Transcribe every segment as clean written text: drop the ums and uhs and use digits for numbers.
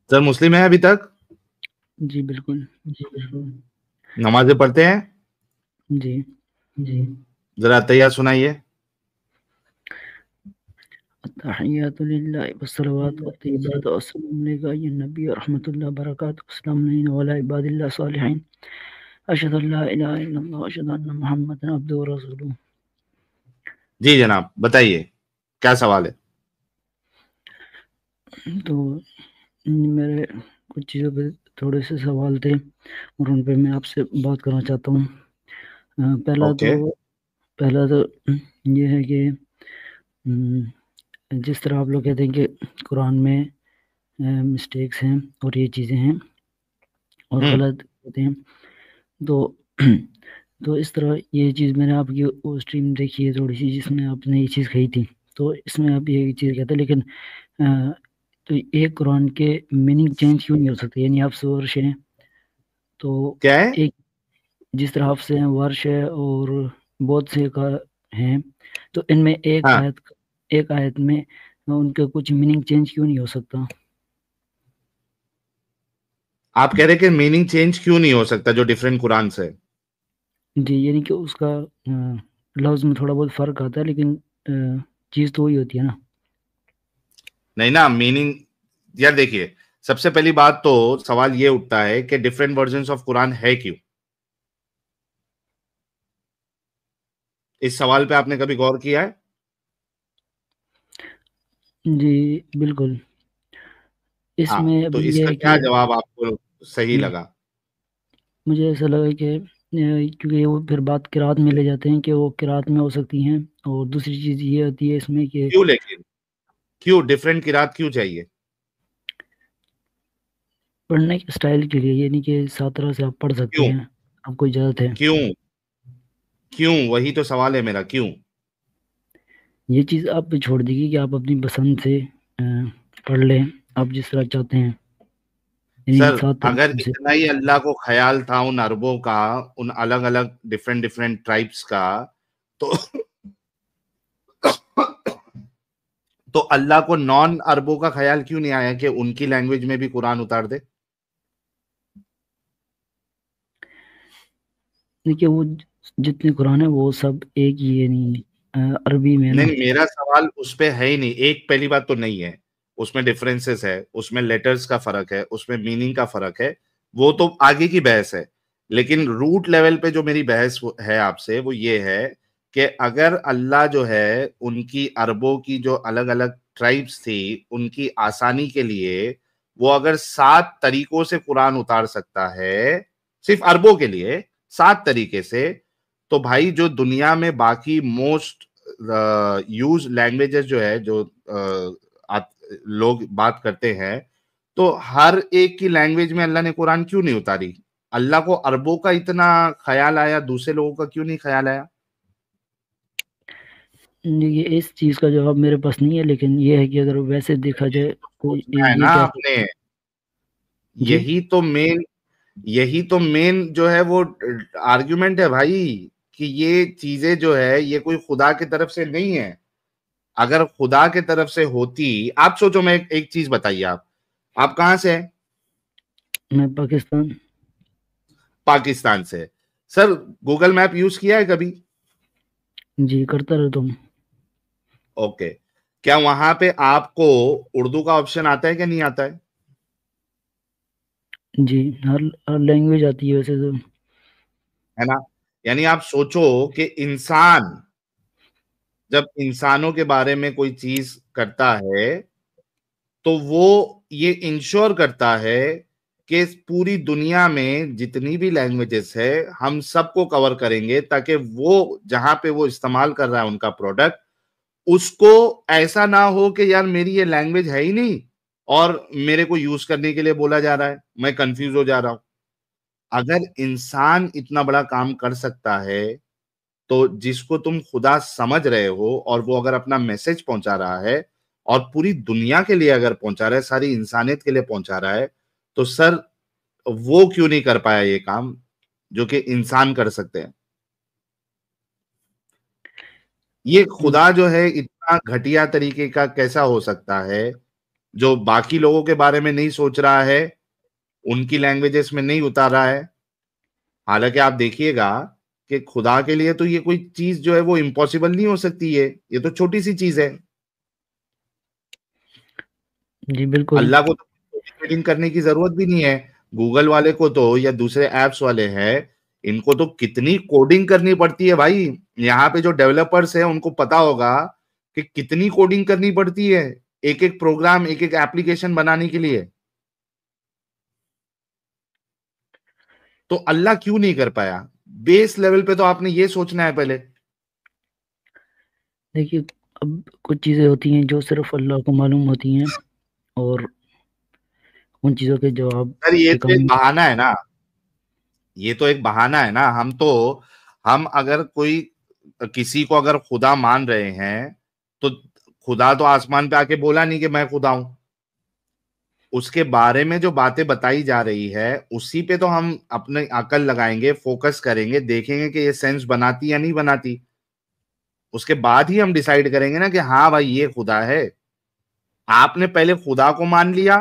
Sir मुस्लिम है अभी तक? जी बिल्कुल। नमाजें पढ़ते हैं? जी। जरा तैयार सुनाइए। अत्तहिय्यातु लिल्लाहि वस्सलावातु वत्तय्यिबातु अस्सलामु अलैका अय्युहन नबी व रहमतुल्लाहि व बरकातुहू अस्सलामु अलैना व अला इबादिल्लाहि सालिहीन अशहदु अल्ला इलाहा इल्लल्लाह व अशहदु अन्ना मुहम्मदन अब्दुहु व रसूलुहू। जी जनाब, बताइए क्या सवाल है? तो मेरे कुछ चीज़ों पे थोड़े से सवाल थे और उन पे मैं आपसे बात करना चाहता हूँ। ओके। पहला तो ये है कि जिस तरह आप लोग कहते हैं कि कुरान में मिस्टेक्स हैं और ये चीज़ें हैं और गलत कहते हैं, तो तो इस तरह ये चीज़ मैंने आपकी वो स्ट्रीम देखी है थोड़ी सी जिसमें आपने ये चीज़ कही थी, तो इसमें आप ये चीज़ कहते हैं, लेकिन तो एक कुरान के मीनिंग चेंज क्यों नहीं हो सकते? यानी आप वर्ष हैं तो क्या है? एक जिस तरह आपसे वर्ष है और बहुत से का हैं, तो इनमें हाँ, एक आयत में उनका कुछ मीनिंग चेंज क्यों नहीं हो सकता? आप कह रहे कि मीनिंग चेंज क्यों नहीं हो सकता जो डिफरेंट कुरान से? जी, यानी कि उसका लफ्ज़ में थोड़ा बहुत फ़र्क आता है, लेकिन चीज़ तो वही होती है ना। नहीं ना, मीनिंग। यार देखिए, सबसे पहली बात तो सवाल ये उठता है कि डिफरेंट वर्जन्स ऑफ कुरान है क्यों? इस सवाल पे आपने कभी गौर किया है? जी बिल्कुल। हाँ, इसमें तो अभी ये इसका है क्या कि जवाब आपको सही जी, लगा? मुझे ऐसा लगा कि क्योंकि वो फिर बात किरात में ले जाते हैं कि वो किरात में हो सकती हैं, और दूसरी चीज़ ये होती है इसमें कि क्यों लेकिन? क्यों डिफरेंट किरात क्यों चाहिए? पढ़ने के स्टाइल के लिए, यानी कि 7 तरह से आप पढ़ सकते क्यों? हैं, आपको इजाज़त है। क्यों? क्यों? वही तो सवाल है मेरा, क्यों? ये चीज़ आप पे छोड़ दीजिए कि आप अपनी पसंद से पढ़ लें, आप जिस तरह चाहते हैं, इन सर, 7 अगर तरीकों से। इतना ही अल्लाह को ख्याल था उन अरबों का, उन अलग अलग डिफरेंट डिफरेंट ट्राइब्स का, तो तो अल्लाह को नॉन अरबों का ख्याल क्यों नहीं आया कि उनकी लैंग्वेज में भी कुरान उतार दे? देखिए वो जितने कुरान है वो सब एक ही है, नहीं अरबी में है नहीं ना। नहीं, मेरा सवाल उस पे है ही नहीं। एक पहली बात तो नहीं है, उसमें डिफरेंसेस है, उसमें लेटर्स का फर्क है, उसमें मीनिंग का फर्क है, वो तो आगे की बहस है। लेकिन रूट लेवल पे जो मेरी बहस है आपसे वो ये है कि अगर अल्लाह जो है उनकी अरबों की जो अलग अलग ट्राइब्स थी उनकी आसानी के लिए वो अगर 7 तरीकों से कुरान उतार सकता है, सिर्फ अरबों के लिए 7 तरीके से, तो भाई जो दुनिया में बाकी मोस्ट यूज लैंग्वेजेस जो है जो लोग बात करते हैं, तो हर एक की लैंग्वेज में अल्लाह ने कुरान क्यों नहीं उतारी? अल्लाह को अरबों का इतना ख्याल आया, दूसरे लोगों का क्यों नहीं ख्याल आया? देखिए इस चीज़ का जवाब मेरे पास नहीं है, लेकिन ये है कि अगर वैसे देखा जाए तो सोचना है ये ना कह आपने। सकते। जी। यही तो मेन यही तो मेन जो है वो आर्ग्यूमेंट है भाई, कि ये चीजें जो है ये कोई खुदा की तरफ से नहीं है। अगर खुदा की तरफ से होती, आप सोचो, मैं एक चीज बताइए, आप कहां से हैं? मैं पाकिस्तान। पाकिस्तान से। सर, गूगल मैप यूज किया है कभी? जी करता रहता हूँ। ओके। क्या वहां पे आपको उर्दू का ऑप्शन आता है कि नहीं आता है? जी, हर लैंग्वेज आती है वैसे तो। है ना? यानी आप सोचो कि इंसान जब इंसानों के बारे में कोई चीज करता है तो वो ये इंश्योर करता है कि पूरी दुनिया में जितनी भी लैंग्वेजेस है हम सबको कवर करेंगे, ताकि वो जहां पे वो इस्तेमाल कर रहा है उनका प्रोडक्ट, उसको ऐसा ना हो कि यार मेरी ये लैंग्वेज है ही नहीं और मेरे को यूज करने के लिए बोला जा रहा है, मैं कंफ्यूज हो जा रहा हूं। अगर इंसान इतना बड़ा काम कर सकता है, तो जिसको तुम खुदा समझ रहे हो और वो अगर अपना मैसेज पहुंचा रहा है और पूरी दुनिया के लिए अगर पहुंचा रहा है, सारी इंसानियत के लिए पहुंचा रहा है, तो सर वो क्यों नहीं कर पाया ये काम जो कि इंसान कर सकते हैं? ये खुदा जो है इतना घटिया तरीके का कैसा हो सकता है जो बाकी लोगों के बारे में नहीं सोच रहा है, उनकी लैंग्वेजेस में नहीं उतार रहा है। हालांकि आप देखिएगा कि खुदा के लिए तो ये कोई चीज जो है वो इम्पॉसिबल नहीं हो सकती है, ये तो छोटी सी चीज है। जी बिल्कुल। अल्लाह को तो कोडिंग करने की जरूरत भी नहीं है। गूगल वाले को तो या दूसरे एप्स वाले हैं, इनको तो कितनी कोडिंग करनी पड़ती है भाई। यहाँ पे जो डेवलपर्स है उनको पता होगा कि कितनी कोडिंग करनी पड़ती है एक एक प्रोग्राम, एक एक एप्लीकेशन बनाने के लिए। तो अल्लाह क्यों नहीं कर पाया? बेस लेवल पे तो आपने ये सोचना है पहले। देखिए, अब कुछ चीज़ें होती हैं जो सिर्फ अल्लाह को मालूम होती हैं, और उन चीज़ों के जवाब सर ये के तो एक काम। बहाना है ना, ये तो एक बहाना है ना। हम अगर कोई किसी को अगर खुदा मान रहे हैं, तो खुदा तो आसमान पे आके बोला नहीं कि मैं खुदा हूं। उसके बारे में जो बातें बताई जा रही है उसी पे तो हम अपने अकल लगाएंगे, फोकस करेंगे, देखेंगे कि ये सेंस बनाती या नहीं बनाती। उसके बाद ही हम डिसाइड करेंगे ना कि हाँ भाई ये खुदा है। आपने पहले खुदा को मान लिया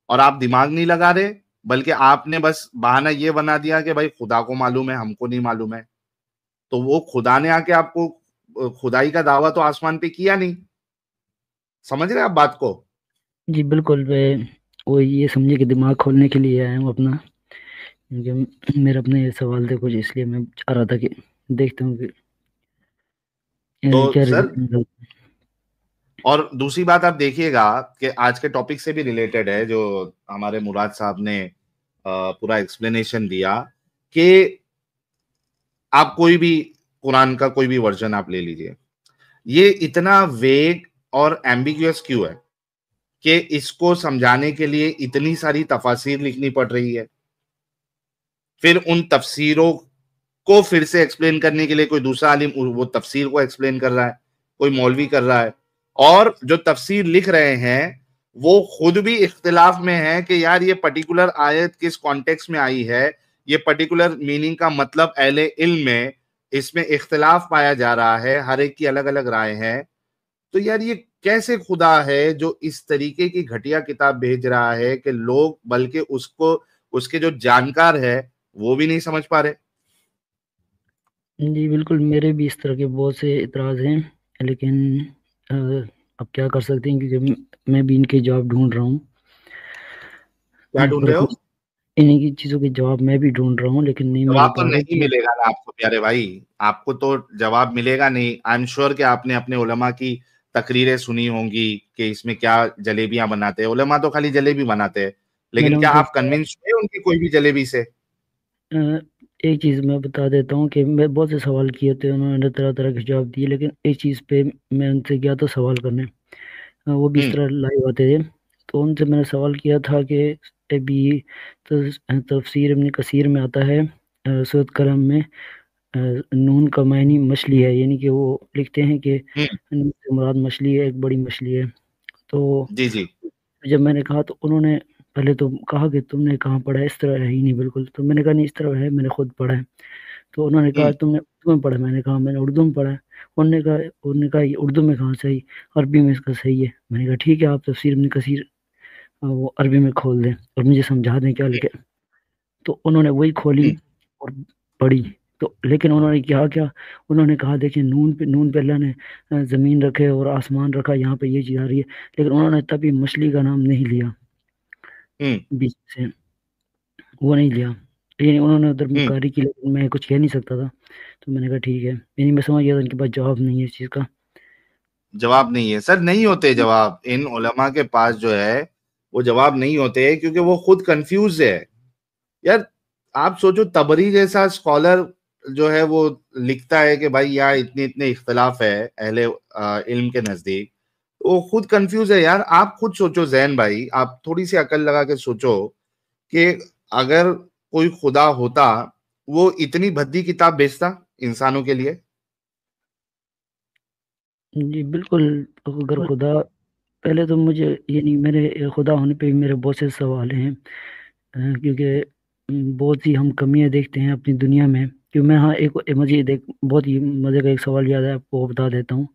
और आप दिमाग नहीं लगा रहे, बल्कि आपने बस बहाना ये बना दिया कि भाई खुदा को मालूम है, हमको नहीं मालूम है। तो वो खुदा ने आके आपको खुदाई का दावा तो आसमान पे किया नहीं। समझ रहे आप बात को? जी बिल्कुल, वो ये समझिए कि दिमाग खोलने के लिए आया हूँ अपना, क्योंकि मेरे अपने सवाल थे कुछ, इसलिए मैं चाह रहा था कि देखता हूँ कि तो क्या सर, रिजल्ट निकलता और दूसरी बात आप देखिएगा कि आज के टॉपिक से भी रिलेटेड है, जो हमारे मुराद साहब ने पूरा एक्सप्लेनेशन दिया कि आप कोई भी कुरान का कोई भी वर्जन आप ले लीजिए, ये इतना वेग और एम्बिगुअस क्यों है कि इसको समझाने के लिए इतनी सारी तफासिर लिखनी पड़ रही है। फिर उन तफसीरों को फिर से एक्सप्लेन करने के लिए कोई दूसरा आलिम वो तफसीर को एक्सप्लेन कर रहा है, कोई मौलवी कर रहा है। और जो तफसीर लिख रहे हैं वो खुद भी इख्तिलाफ में है कि यार ये पर्टिकुलर आयत किस कॉन्टेक्स्ट में आई है, ये पर्टिकुलर मीनिंग का मतलब अहले इल्म में इसमें इख्तिलाफ पाया जा रहा है, हर एक की अलग अलग राय है। तो यार ये कैसे खुदा है जो इस तरीके की घटिया किताब भेज रहा है कि लोग बल्कि उसको, उसके जो जानकार है वो भी नहीं समझ पा रहे। है। जी बिल्कुल, मेरे भी इस तरह के बहुत से इतराज़ हैं, लेकिन अ, अब क्या कर सकते हैं, क्योंकि मैं भी इनके जवाब ढूंढ रहा हूँ। क्या ढूंढ पर रहे हो? कुछ इन्हीं की चीज़ों के जवाब मैं भी ढूंढ रहा हूँ, लेकिन नहीं मिल जवाब तो पा रहे नहीं कि मिलेगा ना आपको प्यारे भाई, आपको तो जवाब मिलेगा नहीं। आई एम श्योर कि आपने अपने उलमा की तकरीरें सुनी होंगी कि इसमें क्या जलेबियां बनाते हैं। उलमा तो खाली जलेबी बनाते हैं, मैंने लेकिन क्या उनसे आप कन्विंस हुए उनकी कोई भी जलेबी से? अ, एक चीज़ मैं बता देता हूँ कि मैं बहुत से सवाल किए थे, उन्होंने तरह तरह के जवाब दिए, लेकिन एक चीज़ पे मैं उनसे गया तो सवाल करने, वो भी इस हम्म। तरह लाइव आते थे। तो उनसे मैंने सवाल किया था कि अभी तो तफसीर इब्न कसीर में आता है, सूरत कलम में, नून का मायनी मछली है, यानी कि वो लिखते हैं कि हम्म। नून से मुराद मछली है, एक बड़ी मछली है। तो जी जी। जब मैंने कहा तो उन्होंने पहले तो कहा कि तुमने कहाँ पढ़ा है, इस तरह है ही नहीं बिल्कुल। तो मैंने कहा नहीं, इस तरह है, मैंने खुद पढ़ा है। तो उन्होंने कहा हम्म। तुमने उर्दू में पढ़ा है? मैंने कहा मैंने उर्दू में पढ़ा है। उन्होंने कहा ये उर्दू में कहाँ सही, अरबी में इसका सही है। मैंने कहा ठीक है, आप तफसीर इब्न कसीर वो अरबी में खोल दें और मुझे समझा दें क्या लिखे। तो उन्होंने वही खोली हम्म। और पढ़ी। तो लेकिन उन्होंने क्या क्या, उन्होंने कहा देखिए, नून पे अल्लाह ने ज़मीन रखे और आसमान रखा, यहाँ पे ये चीज़ आ रही है, लेकिन उन्होंने तभी मछली का नाम नहीं लिया हम्म। बीच से, वो नहीं लिया। यानी उन्होंने उधर हम्म। मुकारी की, लेकिन मैं कुछ कह नहीं सकता था। तो मैंने कहा ठीक है, यानी मैं समझ गया था उनके पास जवाब नहीं है इस चीज़ का। जवाब नहीं है सर, नहीं होते जवाब इन उलमा के पास जो है, वो जवाब नहीं होते क्योंकि वो खुद कंफ्यूज है। यार आप सोचो, तबरी जैसा स्कॉलर जो है वो लिखता है कि भाई यहाँ इतने इतने इख्तलाफ है अहले इल्म के नजदीक, वो खुद कंफ्यूज है। यार आप खुद सोचो जैन भाई, आप थोड़ी सी अकल लगा के सोचो कि अगर कोई खुदा होता, वो इतनी भद्दी किताब भेजता इंसानों के लिए? जी बिल्कुल। अगर खुदा, पहले तो मुझे, यानी मेरे खुदा होने पे भी मेरे बहुत से सवाल हैं, क्योंकि बहुत सी हम कमियां देखते हैं अपनी दुनिया में। क्यों मैं, हाँ, मुझे देख बहुत ही मज़े का एक सवाल याद है, आपको बता देता हूँ।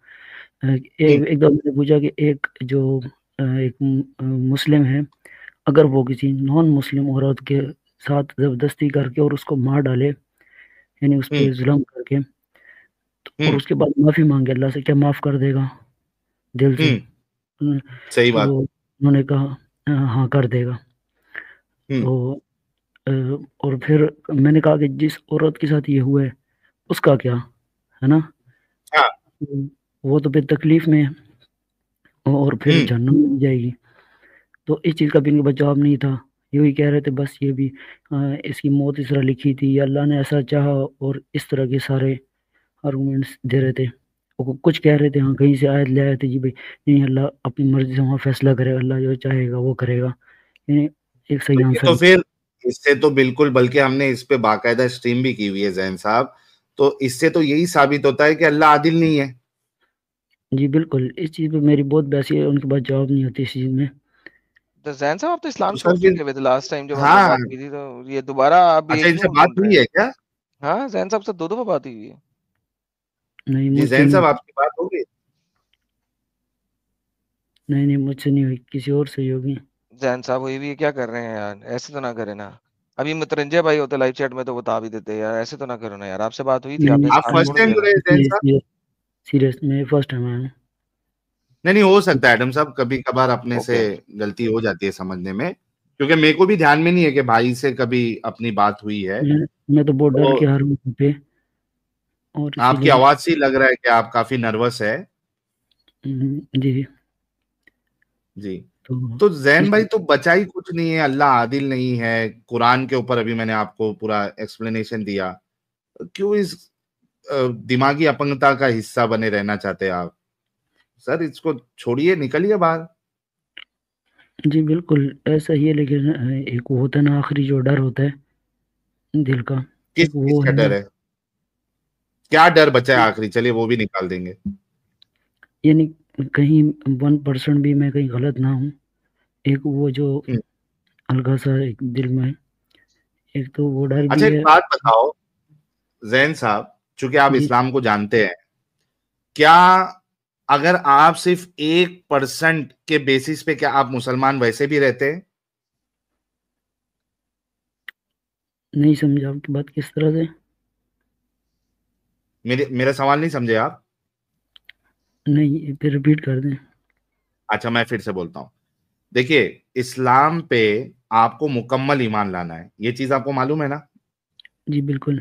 हम्म। एक दम मैंने पूछा कि एक जो एक मुस्लिम है, अगर वो किसी नॉन मुस्लिम औरत के साथ ज़बरदस्ती करके और उसको मार डाले, यानी उस पे हम्म। जुल्म करके, और हम्म। उसके बाद माफ़ी मांगे अल्लाह से, क्या माफ़ कर देगा दिल से? हम्म। सही तो बात। उन्होंने कहा हाँ कर देगा। हम्म। तो अ, और फिर मैंने कहा कि जिस औरत के साथ ये हुआ है उसका क्या, है ना? हाँ। वो तो फिर तकलीफ में है और फिर हम्म। जहन्नम में जाएगी। तो इस चीज़ का भी इनके पास जवाब नहीं था। यूँ ही कह रहे थे बस ये भी इसकी मौत इस तरह लिखी थी, अल्लाह ने ऐसा चाहा, और इस तरह के सारे आर्गुमेंट्स दे रहे थे। वो कुछ कह रहे थे, हाँ, कहीं से आयत ले आए थे जी भाई, नहीं अल्लाह अपनी मर्ज़ी से वहाँ फैसला करेगा, अल्लाह जो चाहेगा वो करेगा। ये एक तो सही ये आंसर तो नहीं। फिर इससे तो बिल्कुल, बल्कि हमने इस पे बाकायदा स्ट्रीम भी की हुई है जैन साहब। तो इससे तो यही साबित होता है कि अल्लाह आदिल नहीं है। जी बिल्कुल, इस चीज़ पे मेरी बहुत बहस है, उनके पास जवाब नहीं होती इस चीज़ में। तो जैन साहब आप तो इस्लाम तो छोड़ सर फिर, चुके हुए थे लास्ट टाइम जब हमने हाँ, बात की थी, तो ये दोबारा आप ये अच्छा, इनसे क्यों बात बोल रहे हुई हैं? है क्या? हाँ, जैन साहब से 2 दफ़ा बात हुई है। नहीं जी मुझसे जैन नहीं, साहब, आपकी बात होगी? नहीं मुझसे नहीं हुई, किसी और से ही होगी। जैन साहब हुई भी है, क्या कर रहे हैं यार? ऐसे तो ना करें ना। अभी मतरंजय भाई होते लाइव चैट में तो बता भी देते यार, ऐसे तो ना करो ना यार। आपसे बात हुई थी, नहीं आपने नहीं, आप इस्लाम फर्स्ट छोड़ टाइम दिया था। जुड़े हैं जैन साहब? सीरियस सीरियस, मैं फर्स्ट टाइम आया हूँ। नहीं नहीं, हो सकता है एडम साहब, कभी कभार अपने से ओके। गलती हो जाती है समझने में, क्योंकि मेरे को भी ध्यान में नहीं है कि भाई से कभी अपनी बात हुई है। मैं तो बहुत डर तो के हार हूँ वहाँ पे, और आपकी इसीलिए आवाज से ही लग रहा है कि आप काफी नर्वस है। जी। जी। तो तो जैन इस भाई, तो बचा ही कुछ नहीं है, अल्लाह आदिल नहीं है, कुरान के ऊपर अभी मैंने आपको पूरा एक्सप्लेनेशन दिया। क्यों इस दिमागी अपंगता का हिस्सा बने रहना चाहते हैं आप? सर इसको छोड़िए, निकलिए बाहर। जी बिल्कुल ऐसा ही है, लेकिन एक वो होता है ना आखिरी जो डर होता है दिल का, किस एक चीज वो का है। डर है? क्या डर बचा है आखिरी? चलिए वो भी निकाल देंगे। यानी कहीं 1% भी मैं कहीं गलत ना हूँ, एक वो जो हम्म। हल्का सा एक दिल में, एक तो वो डर अच्छा, भी एक है। बात बताओ जैन साहब, चूंकि आप जी इस्लाम को जानते हैं, क्या अगर आप सिर्फ 1% के बेसिस पे, क्या आप मुसलमान वैसे भी रहते हैं? नहीं समझा आपकी बात किस तरह से? मेरा सवाल नहीं समझे आप? नहीं फिर रिपीट कर दें। अच्छा, मैं फिर से बोलता हूं। देखिए, इस्लाम पे आपको मुकम्मल ईमान लाना है, ये चीज आपको मालूम है ना? जी बिल्कुल।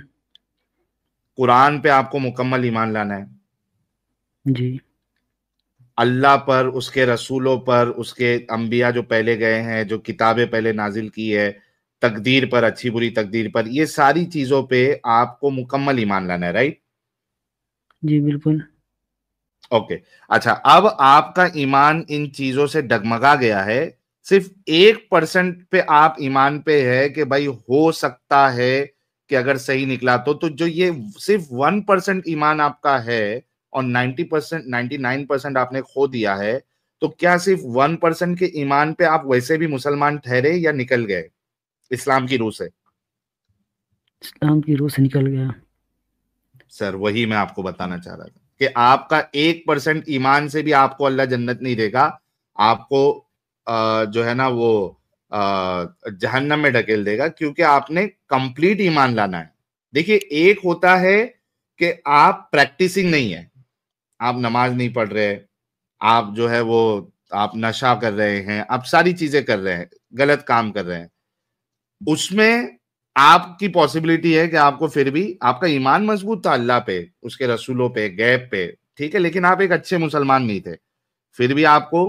कुरान पे आपको मुकम्मल ईमान लाना है। जी अल्लाह पर, उसके रसूलों पर, उसके अंबिया जो पहले गए हैं, जो किताबें पहले नाजिल की है, तकदीर पर, अच्छी बुरी तकदीर पर, ये सारी चीजों पे आपको मुकम्मल ईमान लाना है, राइट? जी बिल्कुल। ओके। अच्छा, अब आपका ईमान इन चीजों से डगमगा गया है, सिर्फ 1% पे आप ईमान पे है कि भाई हो सकता है कि अगर सही निकला तो जो ये सिर्फ 1% ईमान आपका है, और 90%, 99% आपने खो दिया है, तो क्या सिर्फ 1% के ईमान पे आप वैसे भी मुसलमान ठहरे या निकल गए इस्लाम की रूह से? इस्लाम की रूह से निकल गया। सर वही मैं आपको बताना चाह रहा था कि आपका 1% ईमान से भी आपको अल्लाह जन्नत नहीं देगा। आपको जो है ना वो जहन्नम में ढकेल देगा, क्योंकि आपने कंप्लीट ईमान लाना है। देखिए, एक होता है कि आप प्रैक्टिसिंग नहीं है, आप नमाज नहीं पढ़ रहे, आप जो है वो, आप नशा कर रहे हैं, आप सारी चीजें कर रहे हैं, गलत काम कर रहे हैं, उसमें आपकी पॉसिबिलिटी है कि आपको फिर भी, आपका ईमान मजबूत था अल्लाह पे, उसके रसूलों पे, गैब पे, ठीक है, लेकिन आप एक अच्छे मुसलमान नहीं थे, फिर भी आपको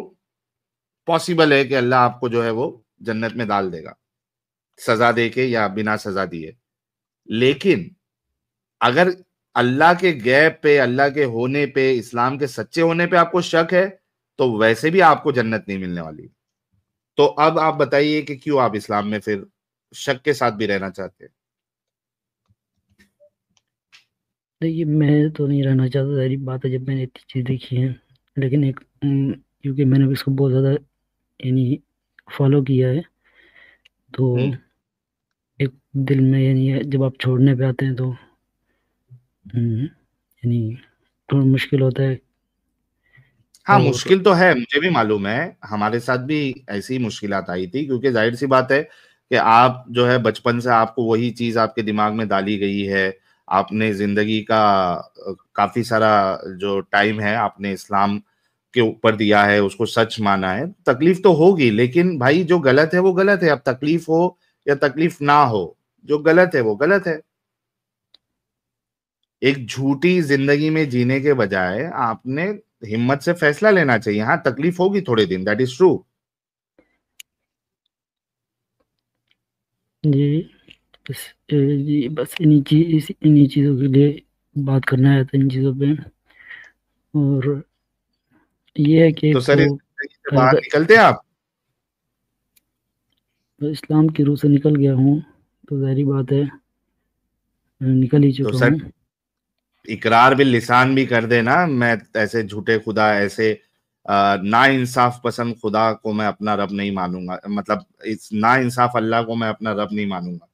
पॉसिबल है कि अल्लाह आपको जो है वो जन्नत में डाल देगा, सजा दे के या बिना सजा दिए। लेकिन अगर अल्लाह के गैब पे, अल्लाह के होने पे, इस्लाम के सच्चे होने पे आपको शक है, तो वैसे भी आपको जन्नत नहीं मिलने वाली। तो अब आप बताइए कि क्यों आप इस्लाम में फिर शक के साथ भी रहना चाहते हैं? देखिए मैं तो नहीं रहना चाहता, सारी बात है, जब मैंने इतनी चीज़ देखी है, लेकिन एक क्योंकि मैंने भी इसको बहुत ज़्यादा यानी फॉलो किया है, तो हम्म। एक दिल में यानी जब आप छोड़ने पे आते हैं तो यानी थोड़ा मुश्किल होता है। हाँ, और मुश्किल तो है, मुझे भी मालूम है। हमारे साथ भी ऐसी मुश्किलात आई थी, क्योंकि ज़ाहिर-सी बात है कि आप जो है बचपन से आपको वही चीज़ आपके दिमाग में डाली गई है। आपने ज़िंदगी का काफ़ी सारा जो टाइम है आपने इस्लाम के ऊपर दिया है, उसको सच माना है। तकलीफ तो होगी, लेकिन भाई जो गलत है वो गलत है। अब तकलीफ हो या तकलीफ ना हो, जो गलत है वो गलत है। एक झूठी ज़िंदगी में जीने के बजाय आपने हिम्मत से फैसला लेना चाहिए। हाँ, तकलीफ होगी थोड़े दिन, दैट इज़ ट्रू। जी, बस इन्हीं चीज़ों के लिए बात करना है, तो इन चीज़ों पे। और ये है कि तो एक सर तो इस ज़िंदगी से बाहर निकलते हैं आप? इस्लाम की रूह से निकल गया हूँ, तो ज़ाहिर-सी बात है निकल ही तो चुका सर हूँ। इकरार बिल लिसान भी कर देना, मैं ऐसे झूठे खुदा, ऐसे नाइंसाफ पसंद खुदा को मैं अपना रब नहीं मानूँगा। मतलब इस नाइंसाफ अल्लाह को मैं अपना रब नहीं मानूँगा।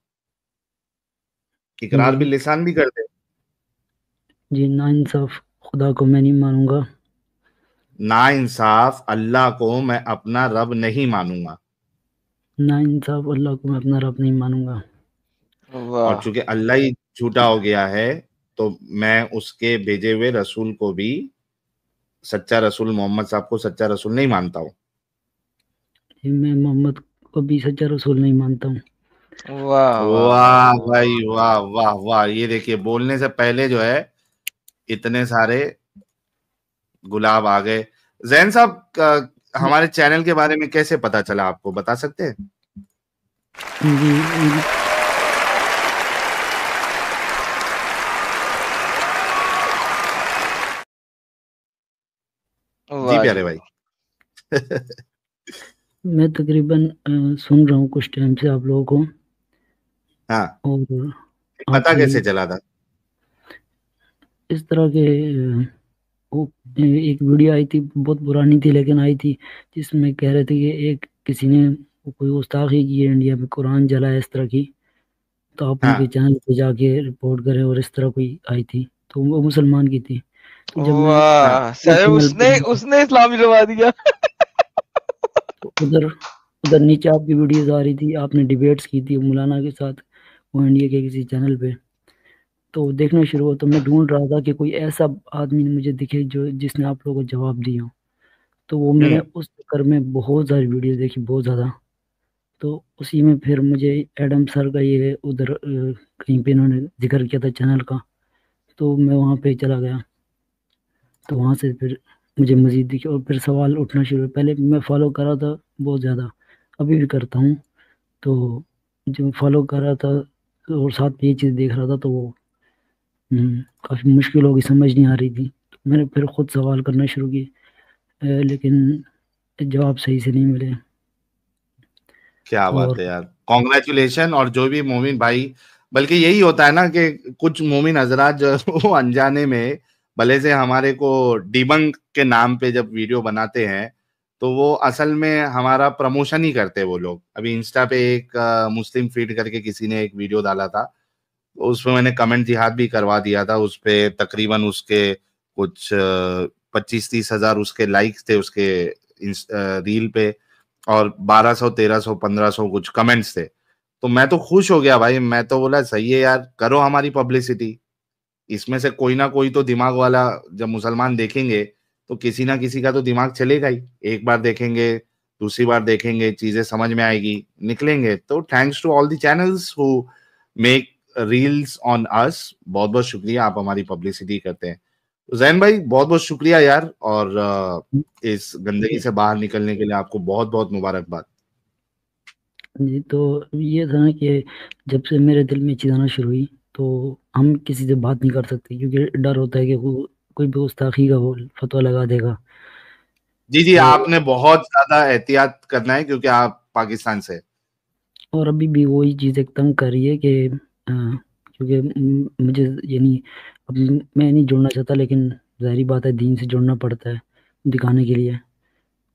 इकरार बिल जी, लिसान भी कर दे। जी, नाइंसाफ़ खुदा को मैं नहीं मानूँगा। नाइंसाफ अल्लाह को मैं अपना रब नहीं मानूँगा। नाइंसाफ़ अल्लाह को मैं अपना रब नहीं मानूँगा। और वाह। चूंकि अल्लाह ही झूठा हो गया है, तो मैं उसके भेजे हुए रसूल को भी, सच्चा रसूल मोहम्मद साहब को सच्चा रसूल नहीं मानता हूँ। मैं मोहम्मद को भी सच्चा रसूल नहीं मानता हूँ। वाह वाह वाह वाह वाह भाई, वाह। वाह वाह वाह! ये देखिए, बोलने से पहले जो है इतने सारे गुलाब आ गए। जैन साहब हमारे चैनल के बारे में कैसे पता चला आपको, बता सकते हैं? जी, जी वाह जी प्यारे भाई। वाह। मैं तकरीबन सुन रहा हूँ कुछ टाइम से आप लोगों को। हाँ, और पता आपकी कैसे चला था? इस तरह के वो एक वीडियो आई थी, बहुत पुरानी थी लेकिन आई थी, जिसमें कह रहे थे कि एक किसी ने कोई गुस्ताखी की है इंडिया में, कुरान जलाया इस तरह की, तो आप उनके हाँ, चैनल पे जाके रिपोर्ट करें, और इस तरह कोई आई थी, तो वो मुसलमान की थी। तो जब मैं हाँ, वाह वो सर, चैनल पे उसने गया, उसने इस्लाम दिलवा दिया। तो उधर उधर नीचे आपकी वीडियोस आ रही थी, आपने डिबेट्स की थी मौलाना के साथ, वो इंडिया के किसी चैनल पे। तो देखना शुरू हुआ, तो मैं ढूंढ रहा था कि कोई ऐसा आदमी मुझे दिखे जो जिसने आप लोगों को जवाब दिया हो। तो वो मैंने हम्म, उस चक्कर में बहुत सारी वीडियो देखी, बहुत ज़्यादा। तो उसी में फिर मुझे एडम सर का ये उधर कहीं पे इन्होंने जिक्र किया था चैनल का, तो मैं वहाँ पे चला गया। तो वहाँ से फिर मुझे मज़ीद दिखे, और फिर सवाल उठना शुरू हुए। पहले मैं फॉलो कर रहा था बहुत ज़्यादा, अभी भी करता हूँ। तो जो फॉलो कर रहा था और साथ में ये चीज़ देख रहा था, तो वो काफ़ी मुश्किल हो गई, समझ नहीं आ रही थी। तो मैंने फिर खुद सवाल करना शुरू किए, लेकिन जवाब सही से नहीं मिले। क्या बात और है यार, कॉन्ग्रेचुलेशन। और जो भी मोमिन भाई, बल्कि यही होता है ना कि कुछ मोमिन हजरात जो वो अनजाने में भले से हमारे को डिबंक के नाम पे जब वीडियो बनाते हैं, तो वो असल में हमारा प्रमोशन ही करते हैं वो लोग। अभी इंस्टा पे एक मुस्लिम फीड करके किसी ने एक वीडियो डाला था, उसमें मैंने कमेंट जिहाद भी करवा दिया था। उस पे तकरीबन उसके कुछ 25-30 हजार उसके लाइक्स थे उसके रील पे, और 1200 1300 1500 कुछ कमेंट्स थे। तो मैं तो खुश हो गया भाई, मैं तो बोला सही है यार, करो हमारी पब्लिसिटी। इसमें से कोई ना कोई तो दिमाग वाला जब मुसलमान देखेंगे, तो किसी ना किसी का तो दिमाग चलेगा ही। एक बार देखेंगे, दूसरी बार देखेंगे, चीजें समझ में आएगी, निकलेंगे। तो thanks to all the channels who make reels on us. बहुत बहुत शुक्रिया, आप हमारी पब्लिसिटी करते हैं। तो जैन भाई, बहुत बहुत शुक्रिया यार। और इस गंदगी से बाहर निकलने के लिए आपको बहुत बहुत मुबारकबाद। जी, तो ये था ना कि जब से मेरे दिल में चीज़ आना शुरू हुई, तो हम किसी से बात नहीं कर सकते, क्योंकि डर होता है कि कोई भी गुस्ताखी का वो फतवा लगा देगा। जी जी, तो आपने बहुत ज्यादा एहतियात करना है, क्योंकि आप पाकिस्तान से। और अभी भी वही चीज़ एक तंग कर रही है कि क्योंकि मुझे यानी अब मैं नहीं जुड़ना चाहता, लेकिन ज़ाहिर बात है दीन से जुड़ना पड़ता है दिखाने के लिए,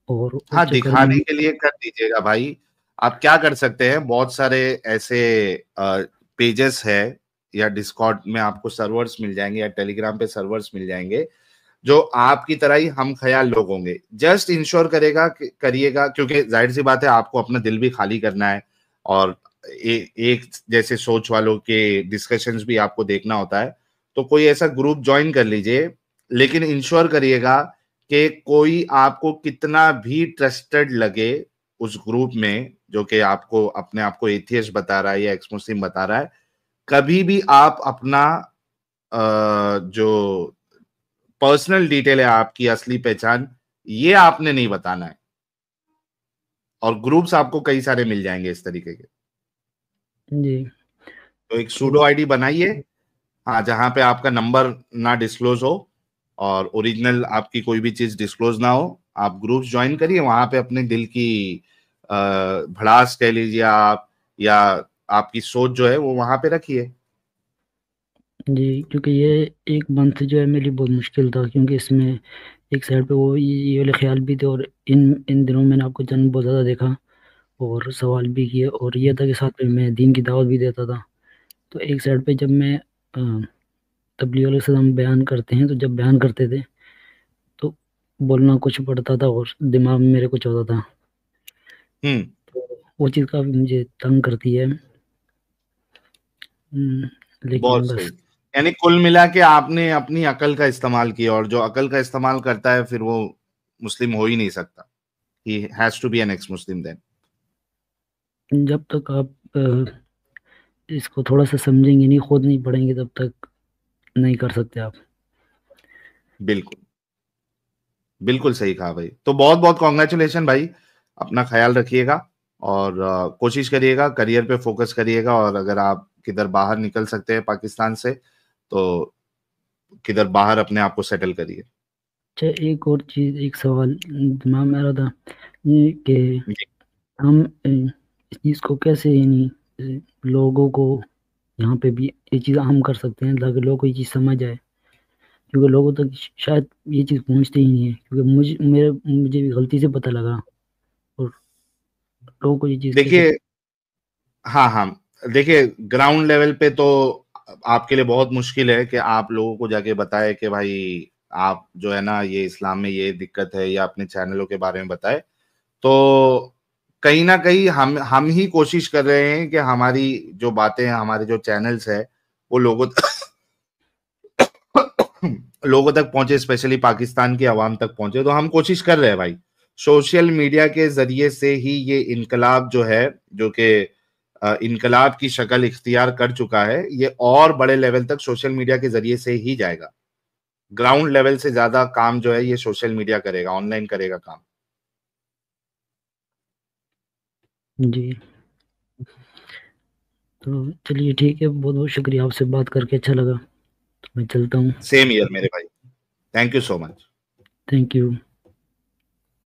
और उस हाँ, चक्कर में दिखाने के लिए कर दीजिएगा भाई। आप क्या कर सकते हैं, बहुत सारे ऐसे पेजेस है, या डिस्कॉर्ड में आपको सर्वर्स मिल जाएंगे, या टेलीग्राम पे सर्वर्स मिल जाएंगे, जो आपकी तरह ही हम ख्याल लोग होंगे। जस्ट इंश्योर करिएगा, क्योंकि जाहिर सी बात है आपको अपना दिल भी खाली करना है और एक जैसे सोच वालों के डिस्कशंस भी आपको देखना होता है, तो कोई ऐसा ग्रुप ज्वाइन कर लीजिए, लेकिन इंश्योर करिएगा कि कोई आपको कितना भी ट्रस्टेड लगे उस ग्रुप में, जो कि आपको अपने आप को एथियस्ट बता रहा है या एक्स मुस्लिम बता रहा है, कभी भी आप अपना जो पर्सनल डिटेल है, आपकी असली पहचान, ये आपने नहीं बताना है। और ग्रुप्स आपको कई सारे मिल जाएंगे इस तरीके के। जी। तो एक सूडो आईडी बनाइए, हाँ, जहां पे आपका नंबर ना डिस्क्लोज हो और ओरिजिनल आपकी कोई भी चीज डिस्क्लोज ना हो। आप ग्रुप्स ज्वाइन करिए, वहां पे अपने दिल की भड़ास कह लीजिए आप, या आपकी सोच जो है वो वहां पे रखिए। जी, क्योंकि ये एक मंथ जो है मेरे लिए बहुत मुश्किल था, क्योंकि इसमें एक साइड पे वो ये वाले ख्याल भी थे, और इन दिनों मैंने आपको जन्म बहुत ज़्यादा देखा और सवाल भी किए, और ये था कि साथ में मैं दीन की दावत भी देता था। तो एक साइड पे जब मैं तबलीग वाले से हम बयान करते हैं, तो जब बयान करते थे तो बोलना कुछ पड़ता था और दिमाग में मेरे कुछ होता था। तो वो चीज़ काफ़ी मुझे तंग करती है। बहुत लेकिन सही। बस यानी कुल मिला के आपने अपनी अकल का इस्तेमाल किया, और जो अकल का इस्तेमाल करता है फिर वो मुस्लिम हो ही नहीं सकता। He has to be an ex Muslim then. जब तक आप इसको थोड़ा सा समझेंगे नहीं, खुद नहीं पढ़ेंगे, तब तक नहीं कर सकते आप। बिल्कुल बिल्कुल सही कहा भाई। तो बहुत बहुत कॉन्ग्रेचुलेशन भाई, अपना ख्याल रखिएगा और कोशिश करिएगा, करियर पे फोकस करिएगा, और अगर आप किधर बाहर निकल सकते हैं पाकिस्तान से, तो किधर बाहर अपने आप को सेटल करिए। अच्छा, एक और चीज़, एक सवाल दिमाग में आ रहा था, ये कि हम इस चीज़ को कैसे, यानी लोगों को यहाँ पे भी ये चीज़ आम कर सकते हैं ताकि लोगों को ये चीज़ समझ आए, क्योंकि लोगों तक शायद ये चीज़ पहुँचती ही नहीं है, क्योंकि मुझे भी गलती से पता लगा, और लोगों को ये चीज़ कैसे। देखिए, हाँ हाँ, देखिए ग्राउंड लेवल पे तो आपके लिए बहुत मुश्किल है कि आप लोगों को जाके बताए कि भाई आप जो है ना ये इस्लाम में ये दिक्कत है, या अपने चैनलों के बारे में बताए। तो कहीं ना कहीं हम ही कोशिश कर रहे हैं कि हमारी जो बातें हैं, हमारे जो चैनल्स है, वो लोगों तक पहुंचे, स्पेशली पाकिस्तान की आवाम तक पहुंचे। तो हम कोशिश कर रहे हैं भाई, सोशल मीडिया के जरिए से ही ये इनकलाब जो है, जो कि इनकलाब की शक्ल इख्तियार कर चुका है, ये और बड़े लेवल तक सोशल मीडिया के जरिए से ही जाएगा। ग्राउंड लेवल से ज्यादा काम जो है ये सोशल मीडिया करेगा, ऑनलाइन करेगा काम। जी, तो चलिए ठीक है, बहुत बहुत शुक्रिया, आपसे बात करके अच्छा लगा। तो मैं चलता हूँ। सेम ईयर मेरे भाई, thank you so much. Thank you.